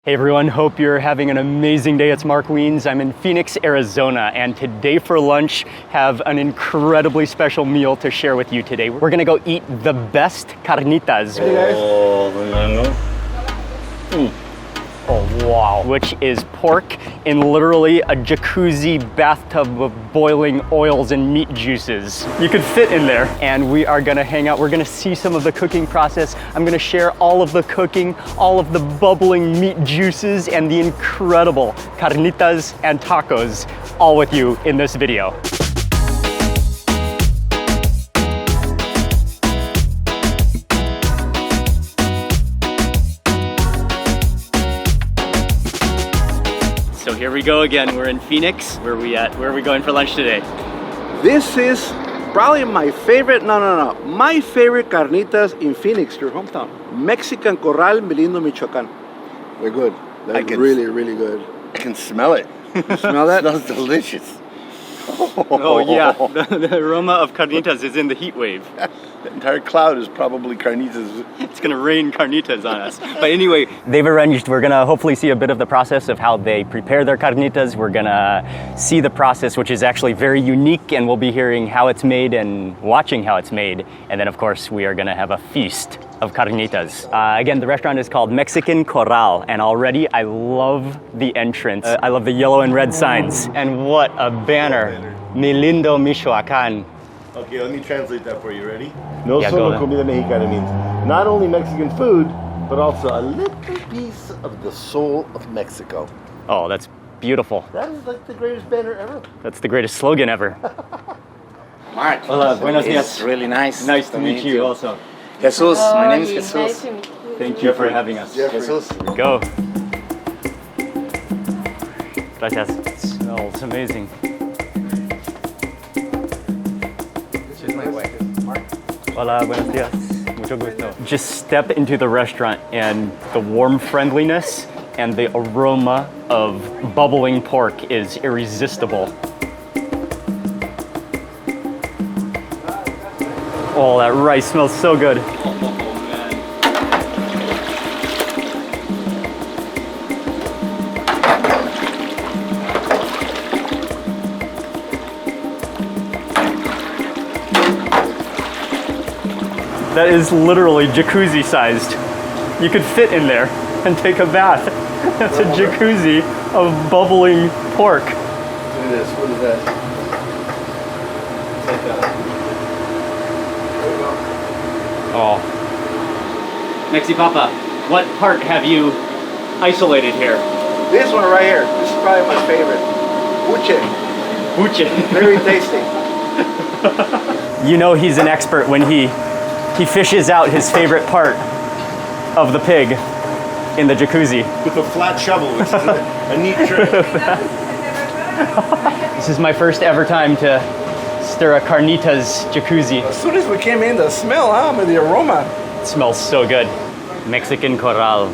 Hey everyone, hope you're having an amazing day. It's Mark Wiens. I'm in Phoenix, Arizona, and today for lunch have an incredibly special meal to share with you today. We're gonna go eat the best carnitas. Oh wow. Which is pork in literally a jacuzzi bathtub of boiling oils and meat juices. You could fit in there. And we are gonna hang out. We're gonna see some of the cooking process. I'm gonna share all of the cooking, all of the bubbling meat juices, and the incredible carnitas and tacos, all with you in this video. So here we go again. We're in Phoenix. Where are we at? Where are we going for lunch today? This is probably my favorite, my favorite carnitas in Phoenix, your hometown. Mexican Corral, Michoacan. They're good. They're really good. I can smell it. You smell that? It smells delicious. Oh yeah, the aroma of carnitas is in the heat wave. The entire cloud is probably carnitas. It's gonna rain carnitas on us. But anyway, they've arranged, we're gonna hopefully see a bit of the process of how they prepare their carnitas. We're gonna see the process, which is actually very unique, and we'll be hearing how it's made and watching how it's made. And then of course, we are gonna have a feast of carnitas. Again, the restaurant is called Mexican Corral, and already I love the entrance. I love the yellow and red signs. And what a banner. Mi lindo Michoacan. Okay, let me translate that for you. Ready? No Yeah, solo go comida mexicana means not only Mexican food, but also a little piece of the soul of Mexico. Oh, that's beautiful. That is like the greatest banner ever. That's the greatest slogan ever. Mark. Hola, buenos It's días. really nice. Nice to meet you also. Jesus, my name is Nice Jesus. to meet you. Thank you for having us. Jesus. Here we go. Gracias. It smells amazing. This is my wife, Mark. Hola, buenos días. Mucho gusto. Just step into the restaurant and the warm friendliness and the aroma of bubbling pork is irresistible. Oh, that rice smells so good. That is literally jacuzzi sized. You could fit in there and take a bath. That's a jacuzzi of bubbling pork. Look at this. What is that? It's like Oh. Mexi Papa, what part have you isolated here? This one right here. This is probably my favorite. Buche. Buche. Very tasty. You know he's an expert when he fishes out his favorite part of the pig in the jacuzzi. with a flat shovel, which is a neat trick. This is my first ever time to stir a carnitas jacuzzi. As soon as we came in, the smell, the aroma. It smells so good. Mexican Corral.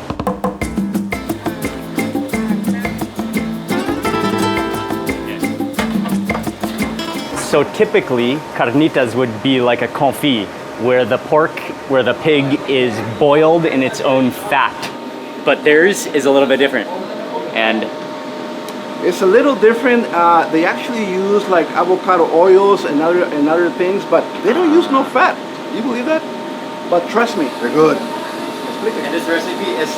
So typically, carnitas would be like a confit, where the pig is boiled in its own fat. But theirs is a little bit different. And It's a little different. They actually use like avocado oils and other things, but they don't use no fat. You believe that? But trust me, they're good. and this recipe is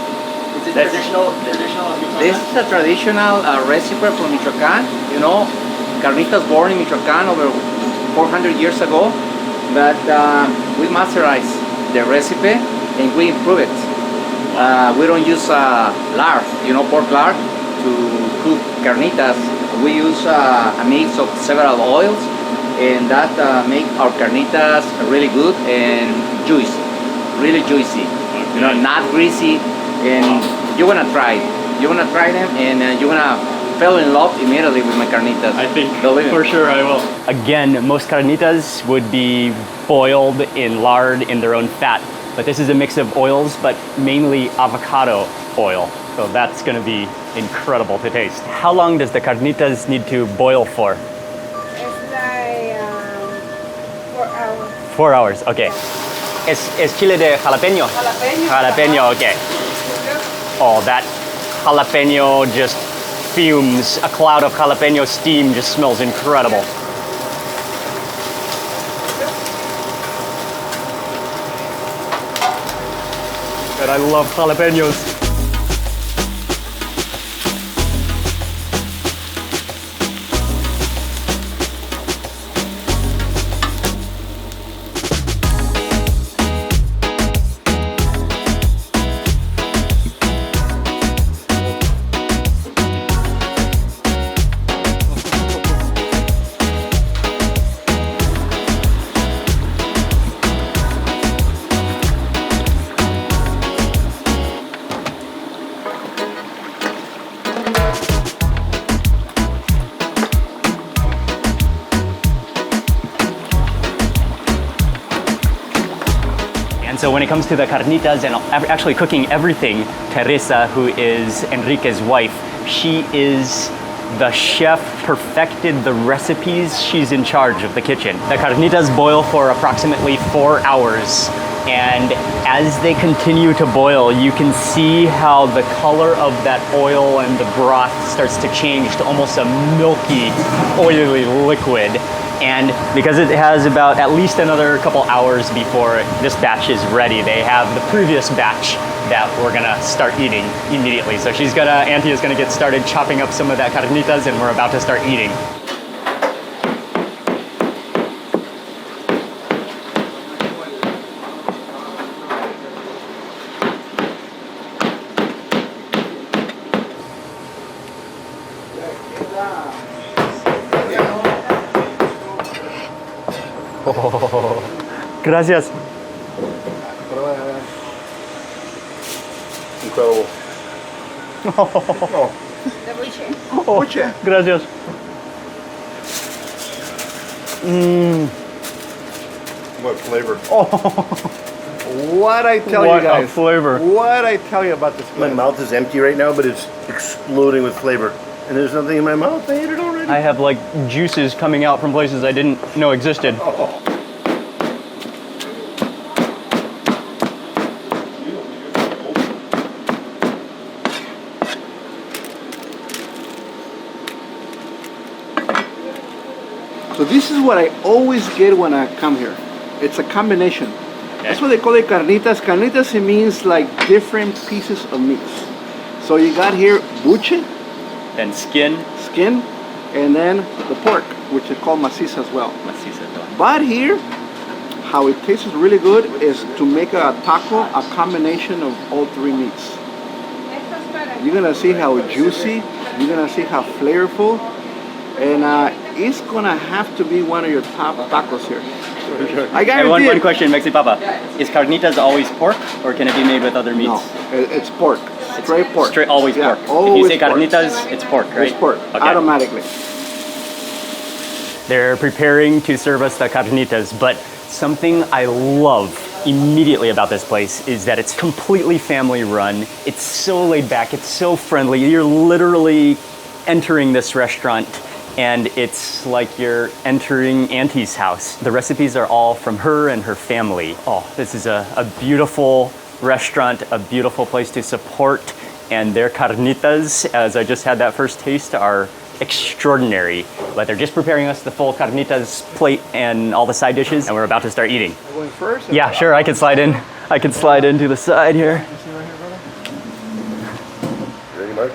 it traditional Michoacan? This is a traditional recipe from Michoacan. You know, carnitas born in Michoacan over 400 years ago. But we masterize the recipe and we improve it. We don't use lard, pork lard, to cook carnitas. We use a mix of several oils, and that make our carnitas really good and juicy, really juicy. Not greasy. And you're gonna try it. You're gonna try them, and you're gonna fall in love immediately with my carnitas. I think Believe me. for sure I will. Again, most carnitas would be boiled in lard in their own fat, but this is a mix of oils, but mainly avocado oil. So that's gonna be incredible to taste. How long does the carnitas need to boil for? It's like 4 hours. 4 hours, okay. Es chile de jalapeño? Jalapeño. Jalapeño, okay. Oh, that jalapeno just fumes. A cloud of jalapeno steam just smells incredible. And I love jalapenos. So when it comes to the carnitas and actually cooking everything, Teresa, who is Enrique's wife, she is the chef, perfected the recipes. She's in charge of the kitchen. The carnitas boil for approximately 4 hours. And as they continue to boil, you can see how the color of that oil and the broth starts to change to almost a milky, oily liquid. And because it has about at least another couple hours before this batch is ready, they have the previous batch that we're gonna start eating immediately. So Auntie is gonna get started chopping up some of that carnitas and we're about to start eating. Oh, gracias. Incredible. The buche. Oh, gracias. What flavor? What I tell What you guys. a flavor. What I tell you about this My place. mouth is empty right now, but it's exploding with flavor. And there's nothing in my mouth. I ate it already. I have like juices coming out from places I didn't know existed. So this is what I always get when I come here. It's a combination. That's what they call it carnitas. Carnitas, it means like different pieces of meats. So you got here buche, Then skin. and then the pork, which is called maciza as well. Maciza. But here, how it tastes really good is to make a taco a combination of all three meats. You're gonna see how juicy, you're gonna see how flavorful, and it's gonna have to be one of your top tacos here. I guarantee And one it. question, Mexi Papa. Is carnitas always pork or can it be made with other meats? No, it's pork. Straight pork. Straight, always Yeah, pork. always if you say pork. carnitas, it's pork, right? It's pork, Okay. automatically. They're preparing to serve us the carnitas, but something I love immediately about this place is that it's completely family run. It's so laid back, it's so friendly. You're literally entering this restaurant and it's like you're entering Auntie's house. The recipes are all from her and her family. Oh, this is a beautiful restaurant, a beautiful place to support, and their carnitas, as I just had that first taste, are extraordinary. But they're just preparing us the full carnitas plate and all the side dishes, and we're about to start eating. Going first? Yeah, sure, I can slide in. I can slide into the side here. Ready, Mark?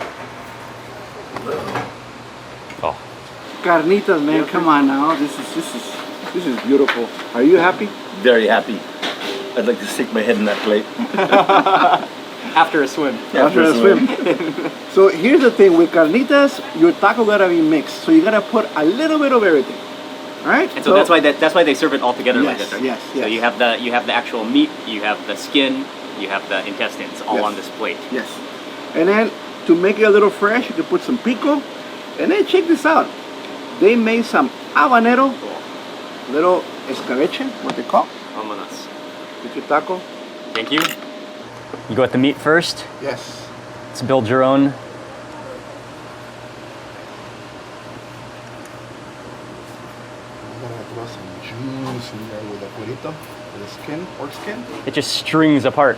Oh, Carnitas, man, come on now. This is beautiful. Are you happy? Very happy. I'd like to stick my head in that plate. after a swim. After a swim. So here's the thing, with carnitas, your taco gotta be mixed. So you gotta put a little bit of everything. Right? And so that's why they serve it all together like Yes, this, right? yes, So yes. you have the actual meat, you have the skin, you have the intestines all Yes. on this plate. Yes. And then to make it a little fresh, you can put some pico. And then check this out. They made some habanero, little escabeche, what they call. Vámonos. With your taco. Thank you. You go with the meat first. Yes. Let's build your own. I'm gonna throw some juice in there with the cuerito, with the skin, pork skin. It just strings apart.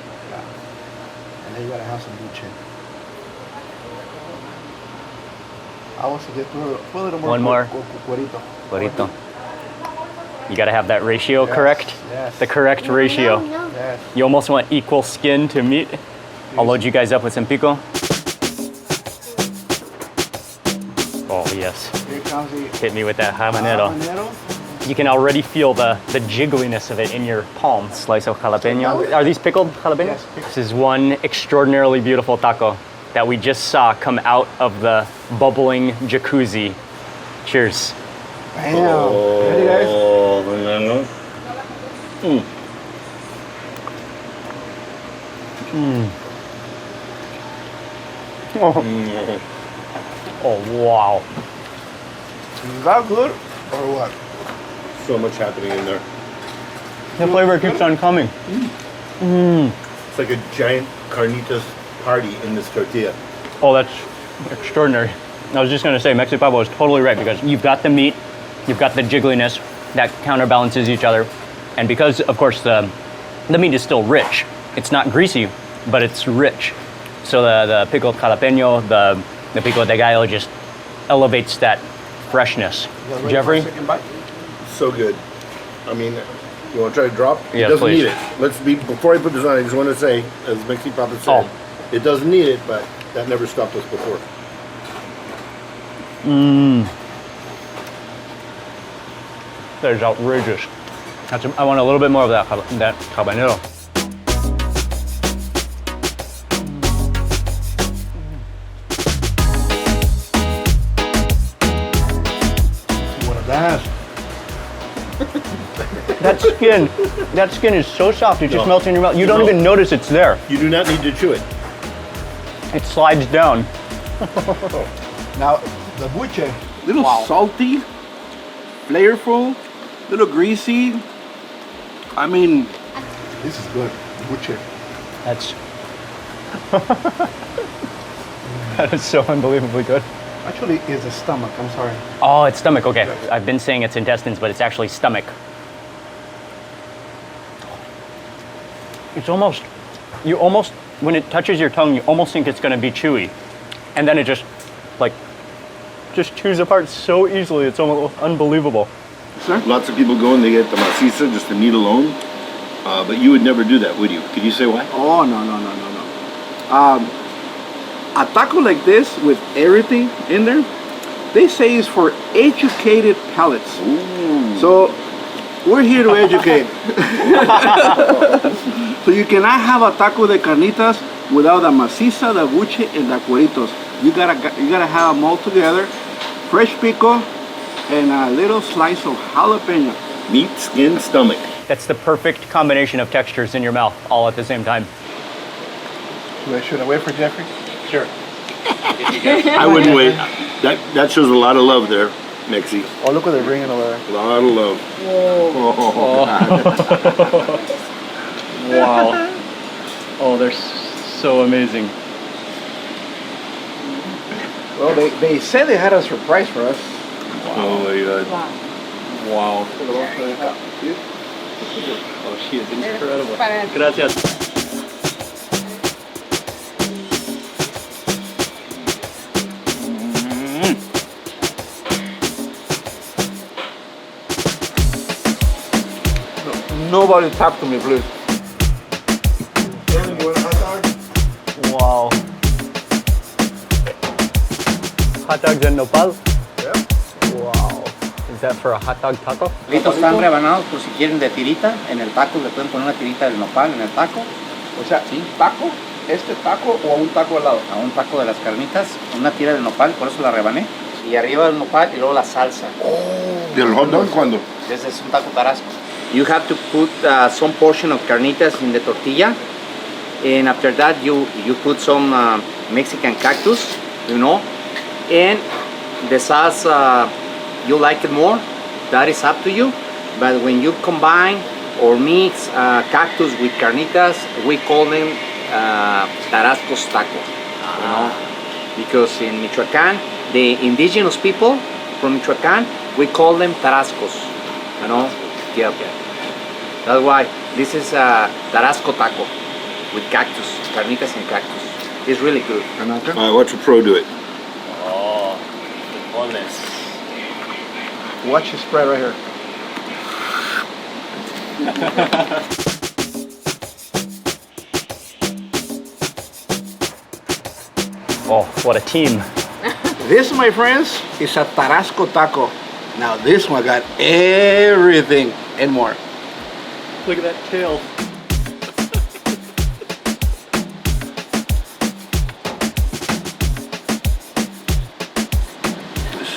And then you gotta have some buche. I would suggest put a little more. One more. Cuerito. Burrito. You gotta have that ratio correct. Yes. The correct ratio. Yes. You almost want equal skin to meat. I'll load you guys up with some pico. Oh yes. Here comes the Hit me with that habanero. habanero. You can already feel the jiggliness of it in your palm. Slice of jalapeno. Are these pickled jalapenos? Yes, pickled. This is one extraordinarily beautiful taco that we just saw come out of the bubbling jacuzzi. Cheers. Bam. Ready, guys? Oh wow. Is that good or what? So much happening in there. The flavor keeps on coming. It's like a giant carnitas party in this tortilla. Oh, that's extraordinary. I was just gonna say, Mexi Papa was totally right because you've got the meat, you've got the jiggliness that counterbalances each other, and because, of course, the meat is still rich. It's not greasy, but it's rich. So the pickled jalapeno, the pico de gallo just elevates that freshness. You guys ready for a Jeffrey? second bite? So good. I mean, you want to try to drop? Yeah, it doesn't please. need it. Before I put this on, I just want to say, as Mexi Papa said, Oh. it doesn't need it, but that never stopped us before. That is outrageous. I want a little bit more of that habanero. What a dash. That skin is so soft, it just No. melts in your mouth. You don't No. even notice it's there. You do not need to chew it. It slides down. Now, the buche, little salty, flavorful, little greasy. I mean, this is good. Buche. That's that is so unbelievably good. Actually, it's the stomach. I'm sorry. Oh, it's stomach. Okay, I've been saying it's intestines, but it's actually stomach. It's almost, when it touches your tongue, you almost think it's going to be chewy, and then it just chews apart so easily. It's almost unbelievable. Lots of people go and they get the maciza, just the meat alone. But you would never do that, would you? Could you say why? Oh, no. A taco like this with everything in there, they say is for educated palates. Ooh. So we're here to educate. So you cannot have a taco de carnitas without the maciza, the buche, and the cueritos. You gotta have them all together. Fresh pico and a little slice of jalapeno. Meat, skin, stomach. That's the perfect combination of textures in your mouth, all at the same time. Should I wait for Jeffrey? Sure. I wouldn't wait. That shows a lot of love there, Mexi. Oh, look what they're bringing over there. A lot of love. Wow. Oh, they're so amazing. Well, they said they had a surprise for us. Oh my God. Wow. Oh, she is incredible. Gracias. Nobody talk to me, please. Wow. Hot dogs and nopal? Yeah. Wow. Is that for a hot dog taco? Estos están rebanados por si quieren de tirita. En el taco le pueden poner una tirita del nopal en el taco. O sea, Sí. taco, este taco o un taco al lado. A un taco de las carnitas, una tira del nopal, por eso la rebané. Y arriba del nopal y luego la salsa. ¿Y el hot dog cuándo? This is un taco tarasco. You have to put some portion of carnitas in the tortilla, and after that you put some Mexican cactus, you know, and the salsa, you like it more, that is up to you. But when you combine or mix cactus with carnitas, we call them tarascos taco, you know, because in Michoacan, the indigenous people from Michoacan, we call them tarascos, you know. Yep. That's why this is a tarasco taco with cactus, carnitas and cactus. It's really good. Watch a pro do it. Oh, on this. Watch the spread right here. Oh, what a team. This, my friends, is a tarasco taco. Now this one got everything and more. Look at that tail.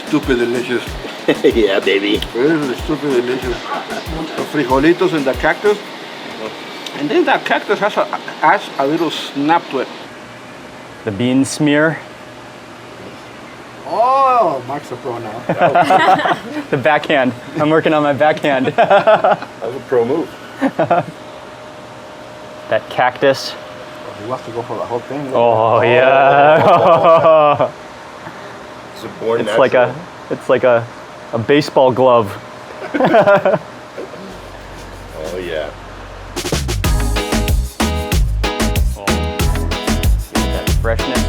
Stupid delicious. Yeah, baby. This is stupid delicious. The frijolitos and the cactus. And then that cactus has a little snap to it. The bean smear. Oh, Mark's a pro now. The backhand. I'm working on my backhand. That was a pro move. That cactus. He wants to go for the whole thing. Oh yeah. It's a born It's like a baseball glove. Oh yeah. Oh, that freshness.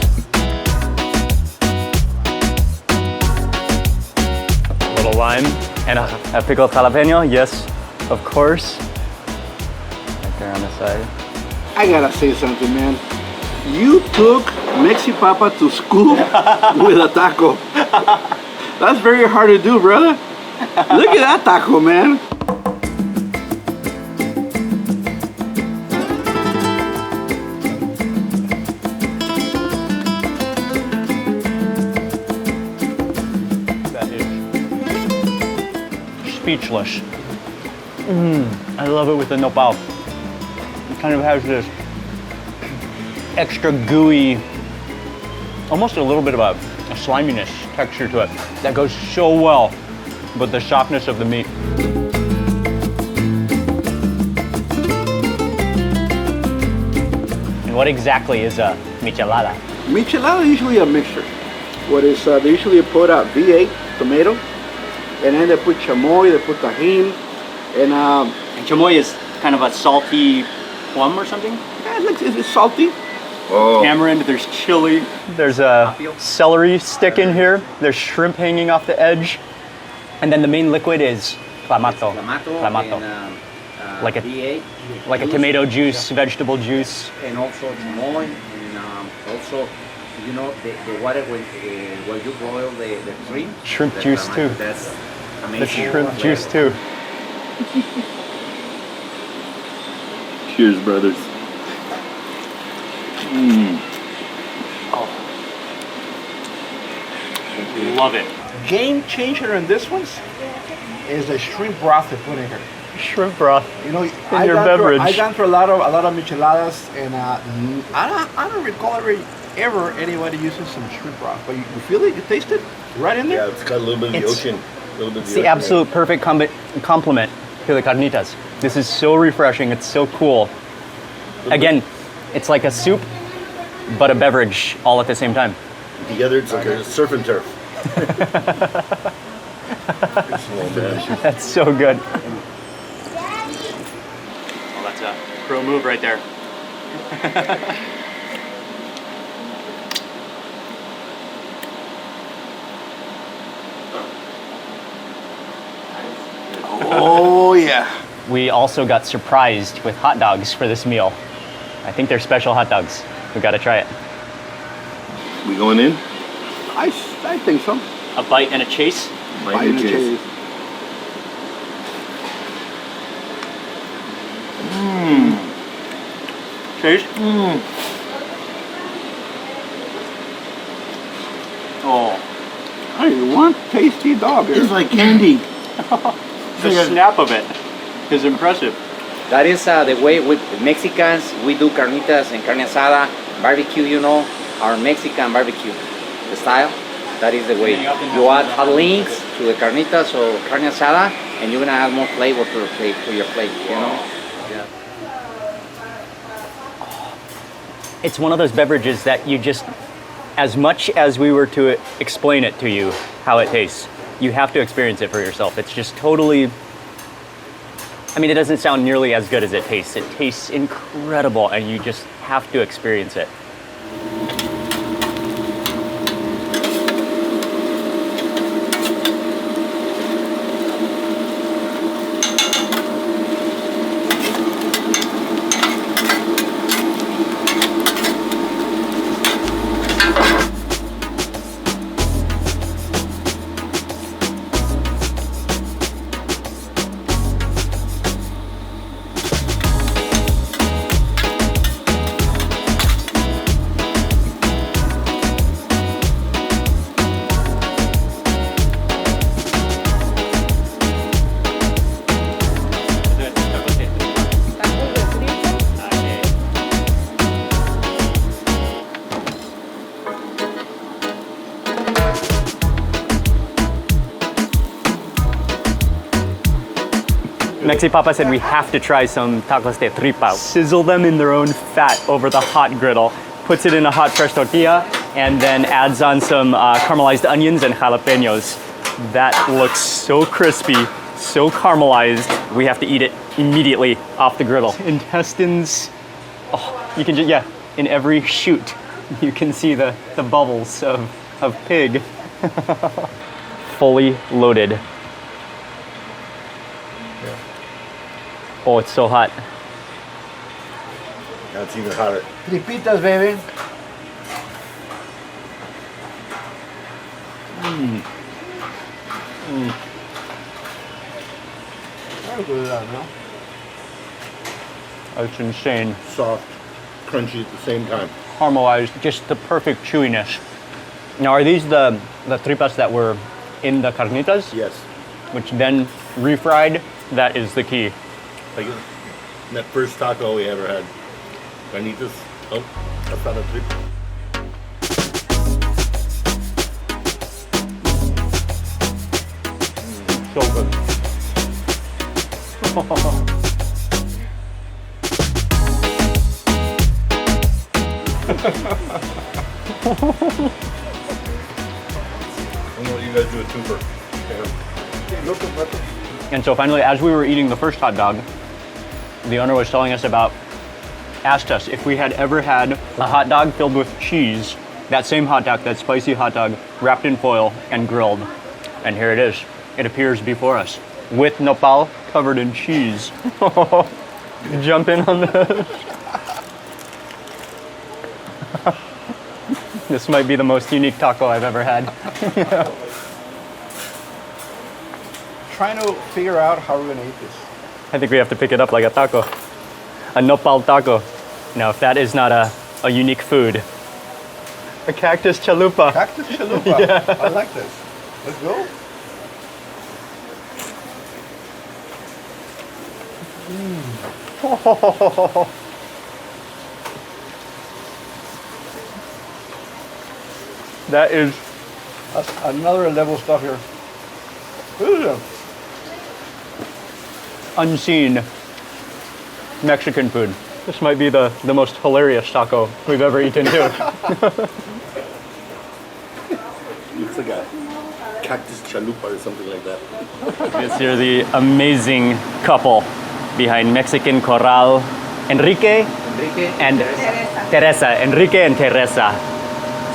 A little lime and a pickled jalapeno. Yes, of course. Right there on the side. I gotta say something, man. You took Mexi Papa to school with a taco. That's very hard to do, brother. Look at that taco, man. That is speechless. I love it with the nopal. It kind of has this extra gooey, almost a little bit of a sliminess texture to it that goes so well with the softness of the meat. And what exactly is a michelada? Michelada is usually a mixture. What is they usually put a V8 tomato, and then they put chamoy, they put tahini, and And chamoy is kind of a salty plum or something? it's salty. Oh. Tamarind, there's chili. There's a celery stick in here. There's shrimp hanging off the edge. And then the main liquid is clamato. Clamato. Like a- V8. Like a tomato juice, vegetable juice. And also chamoy, and also, you know, the water when you boil the shrimp. Shrimp the juice clamato, too. That's amazing. The shrimp juice too. Cheers, brothers. Love it. Game changer in this one is the shrimp broth they put in here. Shrimp broth. You know, your beverage. I've gone through a lot of micheladas, and I don't recall ever anybody using some shrimp broth. But you feel it, you taste it right in there. Yeah, it's got a little bit of the It's- ocean. A little bit of It's the ocean. absolute perfect complement to the carnitas. This is so refreshing. It's so cool. Again, it's like a soup, but a beverage all at the same time. Together, it's like a surf and turf. Excellent, man. That's so good. Well, that's a pro move right there. Oh yeah. We also got surprised with hot dogs for this meal. I think they're special hot dogs. We got to try it. We going in? I think so. A bite and a chase. Bite and cheese. Chase? Oh, Hey, one tasty dog here. It's like candy. the snap of it is impressive. That is the way with Mexicans, we do carnitas and carne asada, barbecue, you know, our Mexican barbecue style. That is the way. You add hot links to the carnitas or carne asada, and you're gonna add more flavor to your plate, you know? Yeah. It's one of those beverages that you just, as much as we were to explain it to you, how it tastes, you have to experience it for yourself. It's just totally, I mean, it doesn't sound nearly as good as it tastes. It tastes incredible, and you just have to experience it. Mexi Papa said we have to try some tacos de tripa. Sizzle them in their own fat over the hot griddle, puts it in a hot fresh tortilla, and then adds on some caramelized onions and jalapenos. That looks so crispy, so caramelized. We have to eat it immediately off the griddle. Intestines, oh, you can just, yeah, in every shoot, you can see the bubbles of pig. Fully loaded. Oh, it's so hot. Now it's even hotter. Tripitas, baby. Very good, no? It's insane. Soft, crunchy at the same time. Caramelized, just the perfect chewiness. Now, are these the tripas that were in the carnitas? Yes. Which then refried? That is the key. Like that first taco we ever had. Carnitas. Oh, that's not a trip. So good. I'm gonna let you guys do a twofer. And so finally, as we were eating the first hot dog, the owner was telling us asked us if we had ever had a hot dog filled with cheese, that same hot dog, that spicy hot dog, wrapped in foil and grilled. And here it is. It appears before us with nopal covered in cheese. Jump in on this. This might be the most unique taco I've ever had. Trying to figure out how we're gonna eat this. I think we have to pick it up like a taco. A nopal taco. Now, if that is not a unique food. A cactus chalupa. Cactus chalupa. Yeah. I like this. Let's go. That is That's another level stuff here. Ooh. unseen Mexican food. This might be the most hilarious taco we've ever eaten too. Looks like a cactus chalupa or something like that. Yes, you're the amazing couple behind Mexican Corral, Enrique and Teresa. Enrique and Teresa.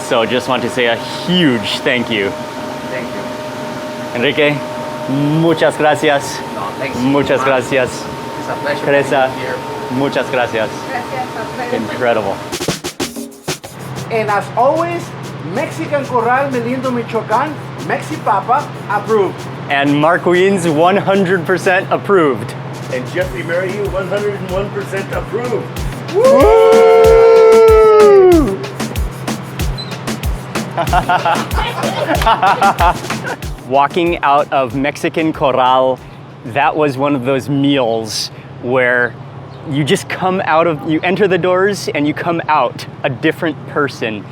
So just want to say a huge thank you. Thank you. Enrique, muchas gracias. No, thanks. Muchas gracias. It's a pleasure Teresa, being here. muchas gracias. Gracias. Incredible. And as always, Mexican Corral, Melindo, Michoacan, Mexi Papa approved. And Mark Wiens, 100% approved. And Jeffrey Merrihew, 101% approved. Woo! Walking out of Mexican Corral, that was one of those meals where you just you enter the doors and you come out a different person.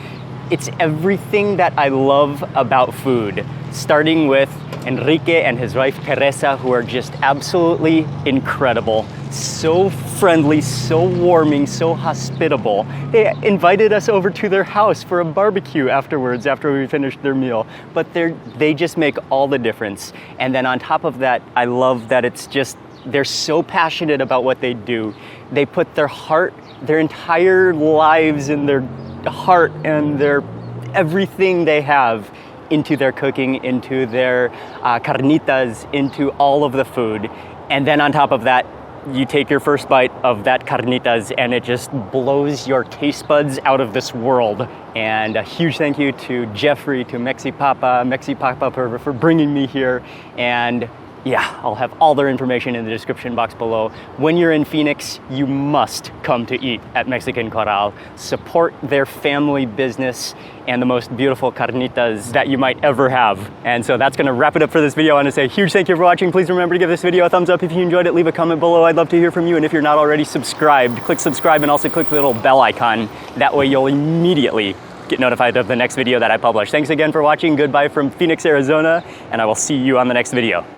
It's everything that I love about food, starting with Enrique and his wife Teresa, who are just absolutely incredible. So friendly, so warming, so hospitable. They invited us over to their house for a barbecue afterwards, after we finished their meal. But they just make all the difference. And then on top of that, I love that they're so passionate about what they do. They put their heart, their entire lives and their heart and their everything they have into their cooking, into their carnitas, into all of the food. And then on top of that, you take your first bite of that carnitas and it just blows your taste buds out of this world. And a huge thank you to Jeffrey, to Mexi Papa for bringing me here. And yeah, I'll have all their information in the description box below. When you're in Phoenix, you must come to eat at Mexican Corral. Support their family business and the most beautiful carnitas that you might ever have. And so that's gonna wrap it up for this video. I wanna say a huge thank you for watching. Please remember to give this video a thumbs up if you enjoyed it. Leave a comment below. I'd love to hear from you. And if you're not already subscribed, click subscribe and also click the little bell icon. That way you'll immediately get notified of the next video that I publish. Thanks again for watching. Goodbye from Phoenix, Arizona, and I will see you on the next video.